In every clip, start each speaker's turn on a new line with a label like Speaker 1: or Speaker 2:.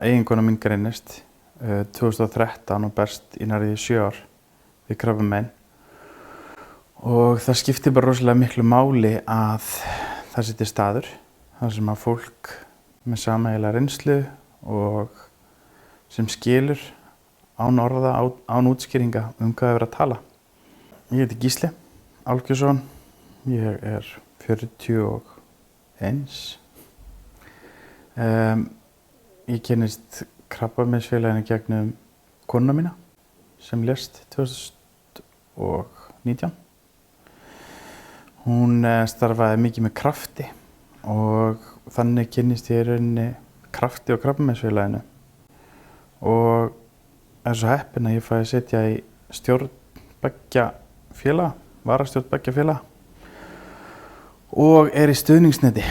Speaker 1: Eiginkona mín greinist 2013 og berst í nærri 7 ár við krabbamein. Og það skiptir bara rosalega miklu máli að það sé til staður þar sem að fólk með sameiginlega reynslu og sem skilur án orða, án útskýringa hvað er verið að tala. Ég heiti Gísli Álfgeirsson, ég er 41. Ég kynnist Krabbameinsfélaginu gegnum konuna mína sem lést 2019. Hún starfaði mikið með krafti og þannig kynnist ég í rauninni krafti og Krabbameinsfélaginu. Og er svo heppinn að ég fæ að sitja í stjórn beggja félaga, varastjórn beggja félaga og er í stuðningsneti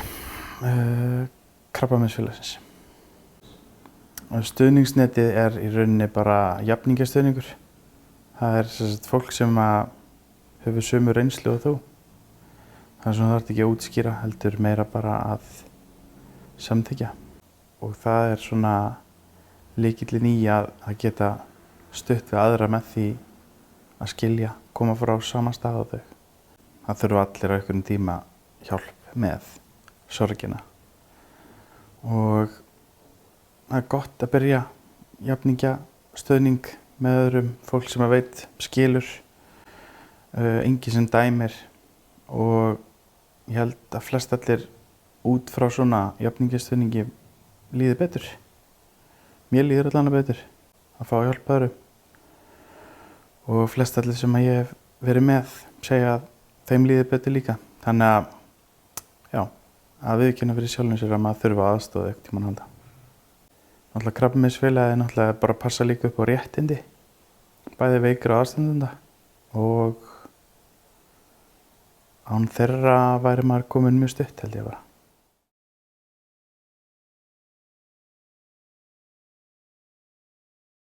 Speaker 1: Krabbameinsfélagsins. Stuðningsnetið er í rauninni bara jafningjastuðningur. Það er fólk sem hefur sömu reynslu og þú. Það sem þú þarft ekki að útskýra, heldur meira bara að samþykkja. Og það er svona lykillinn í að geta stutt við aðra með því að skilja, koma frá sama stað á þau. Það þurfa allir á einhverjum tíma hjálp með sorgina. Og það er gott að byrja jafningjastuðning með öðrum, fólk sem að veit, skilur, enginn sem dæmir. Og ég held að flest allir út frá svona jafningjastuðningi líði betur. Mér líður allan betur að fá hjálp öðrum. Og flest allir sem að ég hef verið með segja að þeim líði betur líka. Þannig að, já, að viðurkenna fyrir sjálfum sér að maður þurfa aðstoð einhvern tímann að halda. Náttúrulega Krabbameinsfélagið er náttúrulega bara að passa líka upp á réttindi, bæði veikra og aðstandenda. Og án þeirra væri maður komin mjög stutt, held ég bara.